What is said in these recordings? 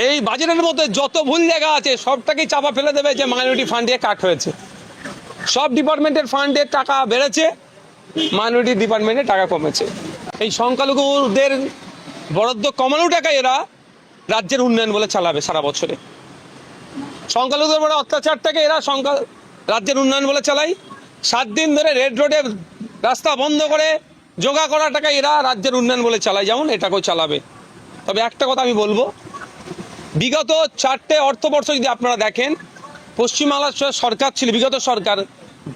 এই বাজেটের মধ্যে যত ভুল জায়গা আছে সবটাকেই চাপা ফেলে দেবে যে মাইনরিটি ফান্ডে কাট হয়েছে। সব ডিপার্টমেন্টের ফান্ডের টাকা বেড়েছে, মাইনরিটি ডিপার্টমেন্টে টাকা কমেছে। এই সংখ্যালঘুদের বরাদ্দ কমানো টাকা এরা রাজ্যের উন্নয়ন বলে চালাবে সারা বছরে। সংখ্যালঘুদের বড় অত্যাচারটাকে এরা রাজ্যের উন্নয়ন বলে চালায়। 7 দিন ধরে রেড রোডে রাস্তা বন্ধ করে জোগা করা টাকা এরা রাজ্যের উন্নয়ন বলে চালায়, যেমন এটাকেও চালাবে। তবে একটা কথা আমি বলবো, বিগত 4টে অর্থবর্ষ যদি আপনারা দেখেন, পশ্চিমবাংলার সরকার ছিল, বিগত সরকার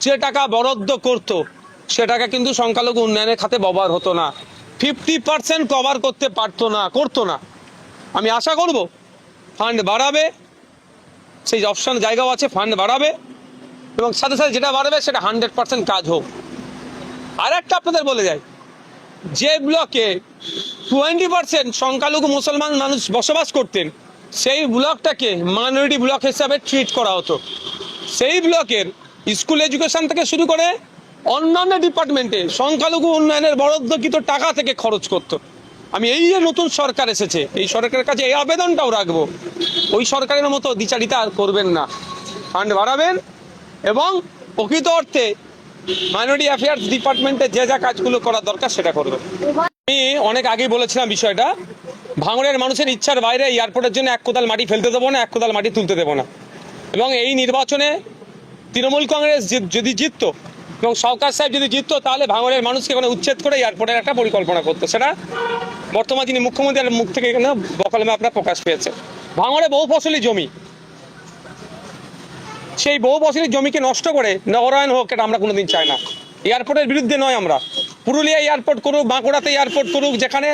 যে টাকা বরাদ্দ করত সে টাকা কিন্তু সংখ্যালঘু উন্নয়নের খাতে ব্যবহার হতো না। 50% কভার করতে করতো না। আমি আশা করব ফান্ড বাড়াবে, সেই অপশন জায়গাও আছে, ফান্ড বাড়াবে এবং সাথে সাথে যেটা বাড়বে সেটা 100% কাজ হোক। আর একটা আপনাদের বলে যায়, যে ব্লকে 20% সংখ্যালঘু মুসলমান মানুষ বসবাস করতেন সেই ব্লকটাকে মাইনরিটি ব্লক হিসাবে ট্রিট করা হতো। সেই ব্লকের স্কুল এডুকেশন থেকে শুরু করে অন্যান্য ডিপার্টমেন্টে সংখ্যালঘু উন্নয়নের বরাদ্দকৃত টাকা থেকে খরচ করত। আমি এই যে নতুন সরকার এসেছে, এই সরকারের কাছে এই আবেদনটাও রাখবো, ওই সরকারের মতো দ্বিচারিতা আর করবেন না, ফান্ড বাড়াবেন এবং প্রকৃত অর্থে মাইনরিটি অ্যাফেয়ার্স ডিপার্টমেন্টে যে যা কাজগুলো করা দরকার সেটা করবেন। আমি অনেক আগেই বলেছিলাম বিষয়টা, ভাঙড়ের মানুষের ইচ্ছার বাইরে এয়ারপোর্টের জন্য 1 কোদাল মাটি ফেলতে দেবো না, 1 কোদাল মাটি তুলতে দেবো না। এবং এই নির্বাচনে তৃণমূল কংগ্রেস যদি জিততো এবং সরকার সাহেব যদি জিততো, তাহলে ভাঙড়ের মানুষকে এখানে উচ্ছেদ করে এয়ারপোর্টের একটা পরিকল্পনা করতো। সেটা বর্তমান যিনি মুখ্যমন্ত্রীর মুখ থেকে এখানে বকলমে আপনার প্রকাশ পেয়েছে। ভাঙড়ে বহু ফসলি জমি, সেই বহু ফসলি জমিকে নষ্ট করে নগরায়ণ হোক, এটা আমরা কোনোদিন চাই না। এয়ারপোর্টের বিরুদ্ধে নয় আমরা, পুরুলিয়া এয়ারপোর্ট করুক, বাঁকুড়াতে এয়ারপোর্ট করুক, যেখানে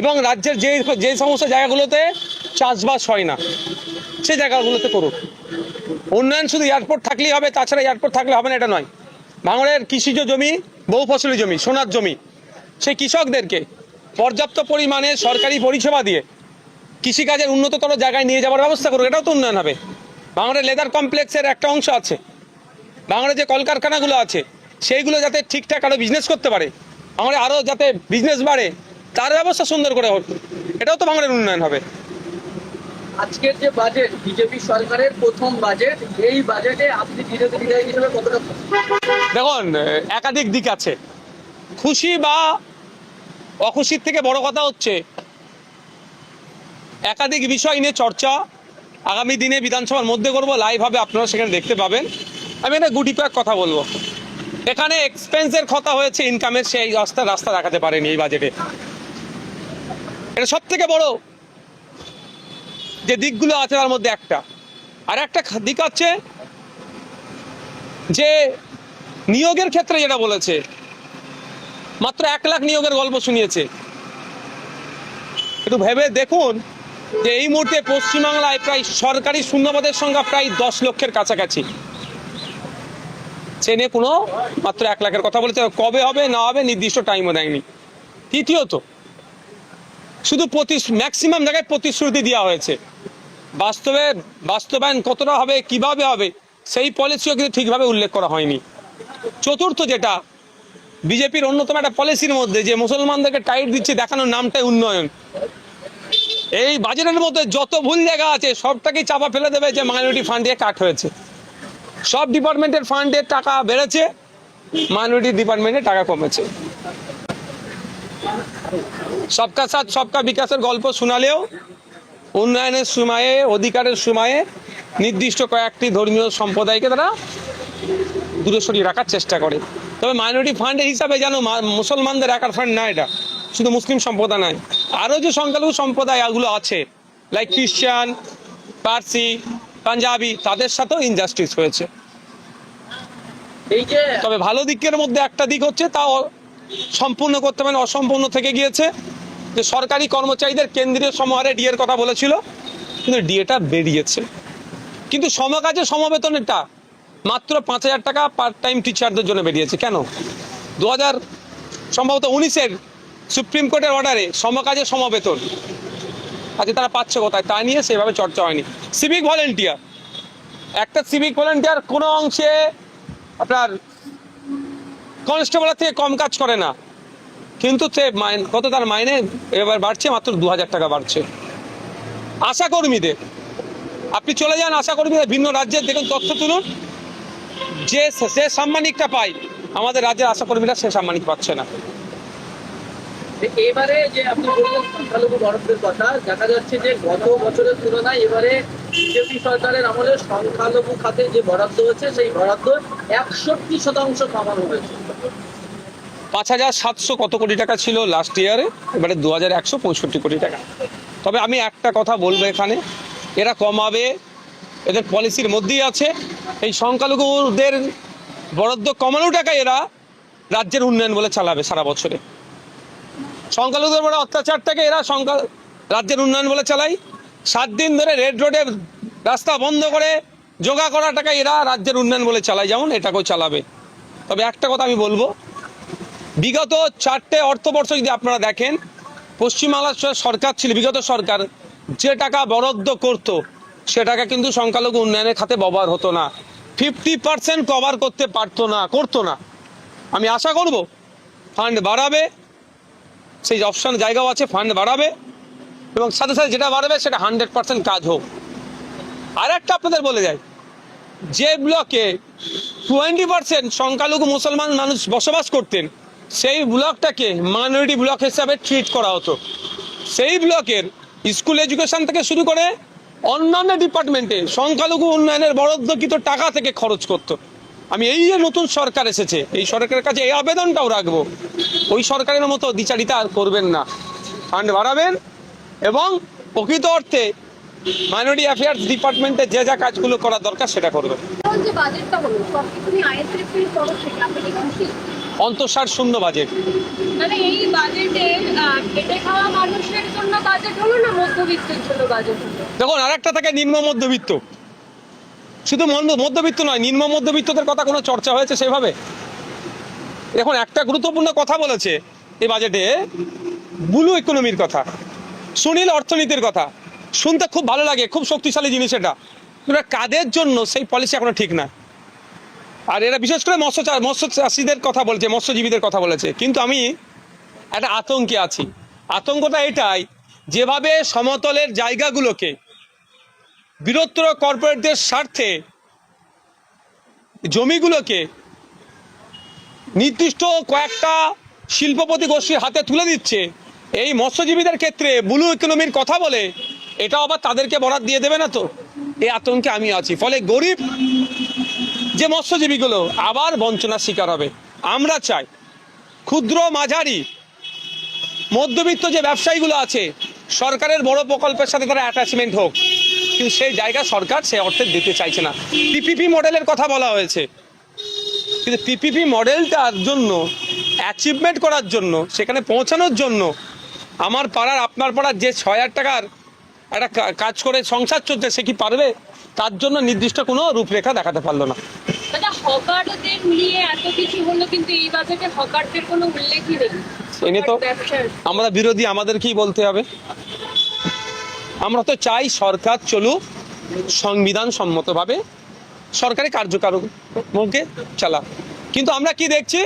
এবং রাজ্যের যে সমস্ত জায়গাগুলোতে চাষবাস হয় না সেই জায়গাগুলোতে করুক। উন্নয়ন শুধু এয়ারপোর্ট থাকলেই হবে, তাছাড়া এয়ারপোর্ট থাকলে হবে না এটা নয়। ভাঙড়ের কৃষিজ জমি, বহু ফসলি জমি, সোনার জমি, সেই কৃষকদেরকে পর্যাপ্ত পরিমাণে সরকারি পরিষেবা দিয়ে কৃষিকাজের উন্নততর জায়গায় নিয়ে যাওয়ার ব্যবস্থা করুক, এটাও তো উন্নয়ন হবে। ভাঙড়ের লেদার কমপ্লেক্সের একটা অংশ আছে, ভাঙড়ে যে কলকারখানাগুলো আছে সেইগুলো যাতে ঠিকঠাক আরও বিজনেস করতে পারে, ভাঙড়ে আরও যাতে বিজনেস বাড়ে তার ব্যবস্থা সুন্দর করে হোক, এটাও তো ভাঙড়ের উন্নয়ন হবে। আজকের যে বাজেট, বিজেপি সরকারের প্রথম বাজেট, এই বাজেটে আপনি বিরোধী বিধায়ক হিসেবে কতটা? দেখুন, একাধিক দিক আছে। খুশি বা অখুশির থেকে বড় কথা হচ্ছে একাধিক বিষয় নিয়ে চর্চা আগামী দিনে বিধানসভার মধ্যে করবো, লাইভ হবে, আপনারা সেখানে দেখতে পাবেন। আমি একটা গুটি কয়েক কথা বলবো। এখানে এক্সপেন্সের কথা হয়েছে, ইনকামের সেই রাস্তা দেখাতে পারেনি এই বাজেটে। এটা সব থেকে বড় যে দিকগুলো আছে তার মধ্যে একটা। আর একটা দিক আছে যে নিয়োগের ক্ষেত্রে যেটা বলেছে, মাত্র 1 লাখ নিয়োগের গল্প শুনিয়েছে। একটু ভেবে দেখুন যে এই মুহূর্তে পশ্চিমবাংলায় প্রায় সরকারি শূন্যপদের সংখ্যা প্রায় 10 লক্ষের কাছাকাছি। সে নিয়ে কোনো মাত্র 1 লাখের কথা বলেছে, কবে হবে না হবে নির্দিষ্ট টাইমও দেয়নি। তৃতীয়ত, শুধু ম্যাক্সিমাম জায়গায় প্রতিশ্রুতি দেওয়া হয়েছে, বাস্তবায়ন কতটা হবে, কিভাবে হবে সেই পলিসিও কিন্তু ঠিকভাবে উল্লেখ করা হয়নি। চতুর্থ, যেটা বিজেপির অন্যতম একটা পলিসির মধ্যে যে মুসলমানদেরকে টাইট দিচ্ছে, দেখানোর নামটাই উন্নয়ন। এই বাজেটের মধ্যে যত ভুল জায়গা আছে সবটাকেই চাপা ফেলে দেবে যে মাইনরিটি ফান্ডে কাট হয়েছে। সব ডিপার্টমেন্টের ফান্ডের টাকা বেড়েছে, মাইনরিটি ডিপার্টমেন্টে টাকা কমেছে। সবকা সাথ সবকা বিকাশের গল্প শোনালেও উন্নয়নের সময়ে, অধিকারের সময়ে নির্দিষ্ট কয়েকটি ধর্মীয় সম্প্রদায়কে তারা দূরে সরিয়ে রাখার চেষ্টা করে। তবে মাইনরিটি ফান্ডের হিসাবে যেন মুসলমানদের একার ফান্ড না, এটা শুধু মুসলিম সম্প্রদায় নয়, আরও যে সংখ্যালঘু সম্প্রদায়গুলো আছে লাইক খ্রিস্টান, পার্সি, পাঞ্জাবি, তাদের সাথেও ইনজাস্টিস হয়েছে। তবে ভালো দিকের মধ্যে একটা দিক হচ্ছে, তাও সম্পূর্ণ করতে পারেন, অসম্পূর্ণ থেকে গিয়েছে, যে সরকারি কর্মচারীদের কেন্দ্রীয় সমাহারে ডিএর কথা বলেছিল, কিন্তু ডিএটা বেরিয়েছে। কিন্তু সমকাজে সমবেতনেরটা মাত্র 5,000 টাকা পার্ট টাইম টিচারদের জন্য বেরিয়েছে। কেন? 2019 সুপ্রিম কোর্টের অর্ডারে সমকাজে সমবেতন আজকে তারা পাচ্ছে কোথায়, তা নিয়ে সেভাবে চর্চা হয়নি। সিভিক ভলেন্টিয়ার, একটা সিভিক ভলেন্টিয়ার কোনো অংশে আপনার কনস্টেবলের থেকে কম কাজ করে না, কিন্তু সে কত তার মাইনে এবার বাড়ছে, মাত্র 2,000 টাকা বাড়ছে। আশাকর্মীদের, আপনি চলে যান আশাকর্মীদের ভিন্ন রাজ্যের, দেখুন তথ্য তুলুন, যে সাম্মানিকটা পায় আমাদের রাজ্যের আশাকর্মীরা সে সাম্মানিক পাচ্ছে না। এবারে যে আপনি বললেন সংখ্যালঘু বরাদ্দের কথা, দেখা যাচ্ছে যে গত বছরের তুলনায় এবারে বিজেপি সরকারের আমলে সংখ্যালঘু খাতে যে বরাদ্দ হচ্ছে সেই বরাদ্দ 61% কমানো হয়েছে। 5,700 কত কোটি টাকা ছিল লাস্ট ইয়ারে, এবারে 2,165 কোটি টাকা। তবে আমি একটা কথা বলবো, এখানে এরা কমাবে, এদের পলিসির মধ্যেই আছে। এই সংখ্যালঘুদের বরাদ্দ কমানো টাকা এরা রাজ্যের উন্নয়ন বলে চালাবে সারা বছরে। সংখ্যালঘুদের বড় অত্যাচারটাকে এরা রাজ্যের উন্নয়ন বলে চালায়। 7 দিন ধরে রেড রোডে রাস্তা বন্ধ করে জোগা করা টাকা এরা রাজ্যের উন্নয়ন বলে চালায়, যেমন এটাকেও চালাবে। তবে একটা কথা আমি বলবো, বিগত 4টে অর্থবর্ষ যদি আপনারা দেখেন, পশ্চিমবাংলার সরকার ছিল, বিগত সরকার যে টাকা বরাদ্দ করত সে টাকা কিন্তু সংখ্যালঘু উন্নয়নের খাতে ব্যবহার হতো না। 50% কভার করতে করতো না। আমি আশা করব ফান্ড বাড়াবে, সেই অপশন জায়গাও আছে, ফান্ড বাড়াবে, এবং সাথে সাথে যেটা বাড়বে সেটা 100% কাজ হোক। আর একটা আপনাদের বলে যায়, যে ব্লকে 20% সংখ্যালঘু মুসলমান মানুষ বসবাস করতেন, সেই ব্লকটাকে মাইনরিটি ব্লক হিসাবে ট্রিট করা হতো। সেই ব্লকের স্কুল এডুকেশন থেকে শুরু করে অন্যান্য ডিপার্টমেন্টে সংখ্যালঘু উন্নয়নের বরাদ্দকৃত টাকা থেকে খরচ করতো। আমি এই যে নতুন সরকার এসেছে, এই সরকারের কাছে এই আবেদনটাও রাখবো, ওই সরকারের মতো দ্বিচারিতা আর করবেন না, ফান্ড বাড়াবেন এবং প্রকৃত অর্থে মাইনরিটি অ্যাফেয়ার্স ডিপার্টমেন্টে যে যা কাজগুলো করা দরকার সেটা করবেন। যে বাজেটটা হলো সবকিছু নিয়ে আইএসএফের তরফ থেকে আপনি কি খুশি? অন্তঃসার শূন্য বাজেট। মানে এই বাজেটে খেটে খাওয়া মানুষের জন্য বাজেট হলো না মধ্যবিত্তের জন্য বাজেট হলো? দেখুন, আরেকটা থাকে নিম্ন মধ্যবিত্ত, শুধু মধ্যবিত্ত নয়, নিম্ন মধ্যবিত্তদের কথা কোনো চর্চা হয়েছে সেভাবে? এখন একটা গুরুত্বপূর্ণ কথা বলেছে এই বাজেটে, ব্লু ইকোনমির কথা, সুনীল অর্থনীতির কথা। শুনতে খুব ভালো লাগে, খুব শক্তিশালী জিনিস এটা, কিন্তু কাদের জন্য সেই পলিসি এখনো ঠিক না। আর এরা বিশেষ করে মৎস্য চাষিদের কথা বলছে, মৎস্যজীবীদের কথা বলেছে। কিন্তু আমি একটা আতঙ্কে আছি। আতঙ্কটা এটাই, যেভাবে সমতলের জায়গাগুলোকে বৃহত্তর কর্পোরেটদের স্বার্থে জমিগুলোকে নির্দিষ্ট কয়েকটা শিল্পপতি গোষ্ঠীর হাতে তুলে দিচ্ছে, এই মৎস্যজীবীদের ক্ষেত্রে ব্লু ইকোনমির কথা বলে এটা আবার তাদেরকে বরাদ দিয়ে দেবে না তো, এই আতঙ্কে আমি আছি। ফলে গরিব যে মৎস্যজীবীগুলো আবার বঞ্চনার শিকার হবে। আমরা চাই ক্ষুদ্র মাঝারি মধ্যবিত্ত যে ব্যবসায়ীগুলো আছে, সরকারের বড় প্রকল্পের সাথে তারা অ্যাটাচমেন্ট হোক, কিন্তু সেই জায়গা সরকার সে অর্থে দিতে চাইছে না। পিপিপি মডেলের কথা বলা হয়েছে, কিন্তু পিপিপি মডেলটার জন্য অ্যাচিভমেন্ট করার জন্য, সেখানে পৌঁছানোর জন্য আমার পাড়ার আপনার পাড়ার যে 6,000 টাকার একটা কাজ করে সংসার চলছে, সে কি পারবে? তার জন্য নির্দিষ্ট কোনো রূপরেখা দেখাতে পারলো না। হকারদের নিয়ে এত কিছু হলো, কিন্তু এই বাজেটে হকারদের কোনো উল্লেখই নেই। এনে তো আমরা বিরোধী, আমাদেরকেই বলতে হবে। আমরা তো চাই সরকার চলুক সংবিধান সম্মতভাবে, সরকারি কার্যক্রমকে চালা। কিন্তু আমরা কি দেখছি,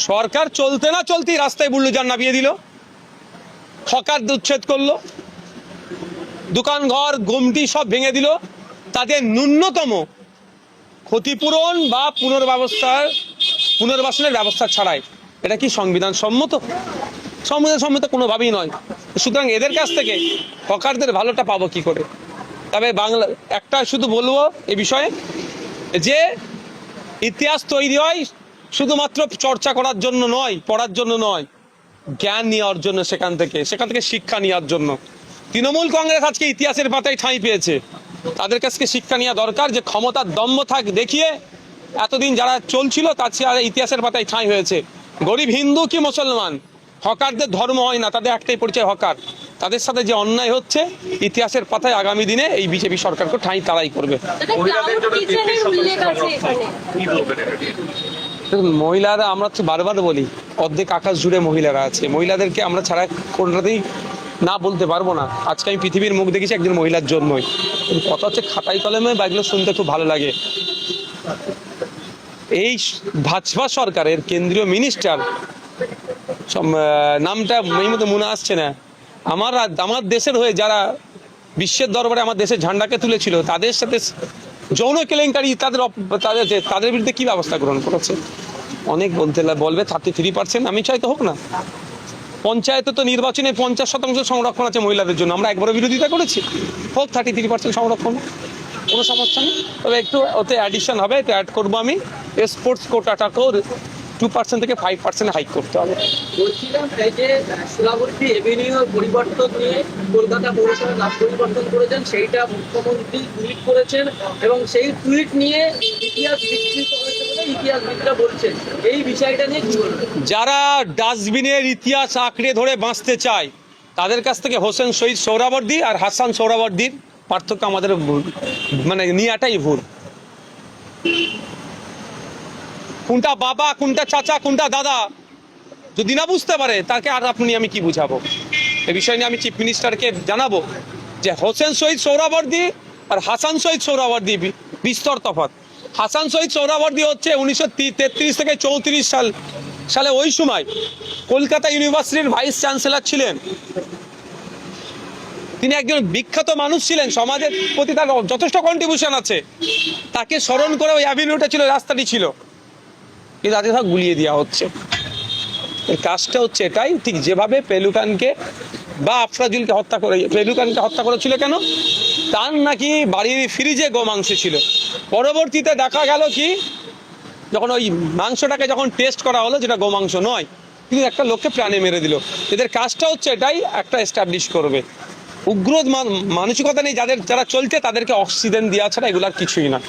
সরকার চলতে না চলতেই রাস্তায় বুল্ডোজার নামিয়ে দিল, হকারদের উচ্ছেদ করলো, দোকান ঘর গুমটি সব ভেঙে দিল, তাদের ন্যূনতম ক্ষতিপূরণ বা পুনর্বাসনের ব্যবস্থা ছাড়াই। এটা কি সংবিধান সম্মত? সংবিধান সম্মত কোনোভাবেই নয়। সুতরাং এদের কাছ থেকে হকারদের ভালোটা পাবো কি করে? তবে বাংলা একটা শুধু বলবো এ বিষয়ে, যে ইতিহাস তৈরি হয় শুধুমাত্র চর্চা করার জন্য নয়, পড়ার জন্য নয়, জ্ঞান নেওয়ার জন্য, সেখান থেকে শিক্ষা নেওয়ার জন্য। তৃণমূল কংগ্রেস আজকে ইতিহাসের পাতায় ঠাঁই পেয়েছে, তাদের কাছে শিক্ষা নেওয়া দরকার, যে ক্ষমতার দম্ভ দেখিয়ে এতদিন যারা চলছিল তার চেয়ে ইতিহাসের পাতায় ঠাঁই হয়েছে। গরিব হিন্দু কি মুসলমান, হকারদের ধর্ম হয় না, তাদের একটাই পরিচয় হকার। তাদের সাথে যে অন্যায় হচ্ছে, ইতিহাসের পাতায় আগামী দিনে এই বিজেপি সরকারকে ঠাঁই তারাই করবে। মহিলারা, আমরা তো বারবার বলি, অর্ধেক আকাশ জুড়ে মহিলারা আছে, মহিলাদেরকে আমরা ছাড়া কোনটাতেই না বলতে পারবো না। আজকে আমি পৃথিবীর মুখ দেখেছি একজন মহিলার জন্যই। কথা হচ্ছে খাতাই কলমে বা এগুলো শুনতে খুব ভালো লাগে। এই ভাজপা সরকারের কেন্দ্রীয় মিনিস্টার, নামটা এই মতো মনে আসছে না, আমার দেশের হয়ে যারা বিশ্বের দরবারে আমার দেশের ঝান্ডাকে তুলেছিল, তাদের সাথে যৌন কেলেঙ্কারি তাদের বিরুদ্ধে কি ব্যবস্থা গ্রহণ করেছে? অনেক বলবে 33%, আমি চাই তো হোক না। পঞ্চায়েতে তো নির্বাচনে 50% সংরক্ষণ আছে মহিলাদের জন্য, আমরা একবারও বিরোধিতা করেছি, হোক 33% সংরক্ষণ, কোনো সমস্যা নেই। তবে একটু ওতে অ্যাডিশন হবে, এটা অ্যাড করবো আমি, স্পোর্টস কোটাটাকেও 2% থেকে 5% হাইক করতে হবে। বলছিলাম এই যে সোলাবর্তী এভিনিউ পরিবর্তন নিয়ে কলকাতা পৌরসভার নাম পরিবর্তন করেছেন, সেইটা মুখ্যমন্ত্রী টুইট করেছেন এবং সেই টুইট নিয়ে ইতিহাস বিকৃত হয়েছে বলে ইতিহাসবিদরা বলছেন, এই বিষয়টা নিয়ে কি বলবেন? যারা ডাস্টবিনের ইতিহাস আঁকড়ে ধরে বাঁচতে চায় তাদের কাছ থেকে হোসেন শহীদ সোহরাওয়ার্দী আর হাসান সোহরাওয়ার্দীর পার্থক্য আমাদের ভুল, মানে নিয়াটাই ভুল। কোনটা বাবা, কোনটা চাচা, কোনটা দাদা যদি না বুঝতে পারে, তাকে আর আমি কি বুঝাবো? এ বিষয় নিয়ে আমি চিফ মিনিস্টারকে জানাবো যে হোসেন শহীদ সোহরাওয়ার্দী আর হাসান শহীদ সোহরাওয়ার্দী বিস্তর তফাৎ। হাসান শহীদ সোহরাওয়ার্দী হচ্ছে 1933 থেকে 34 সালে ওই সময় কলকাতা ইউনিভার্সিটির ভাইস চ্যান্সেলর ছিলেন। তিনি একজন বিখ্যাত মানুষ ছিলেন, সমাজের প্রতি তার যথেষ্ট কন্ট্রিবিউশন আছে। তাকে স্মরণ করে ওই অ্যাভিনিউটা ছিল, রাস্তাটি ছিল, কিন্তু আজকে সব গুলিয়ে দেওয়া হচ্ছে। এর কাজটা হচ্ছে এটাই, ঠিক যেভাবে পেলুকানকে বা আফরাজুলকে হত্যা করে, পেলুকানকে হত্যা করেছিল কেন? তার নাকি বাড়ির ফ্রিজে গোমাংস ছিল। পরবর্তীতে দেখা গেল কি, যখন ওই মাংসটাকে যখন টেস্ট করা হলো, যেটা গোমাংস নয়, কিন্তু একটা লোককে প্রাণে মেরে দিল। এদের কাজটা হচ্ছে এটাই, একটা এস্টাবলিশ করবে। উগ্র মানসিকতা নেই যারা চলছে, তাদেরকে অক্সিজেন দেওয়া ছাড়া এগুলো আর কিছুই না।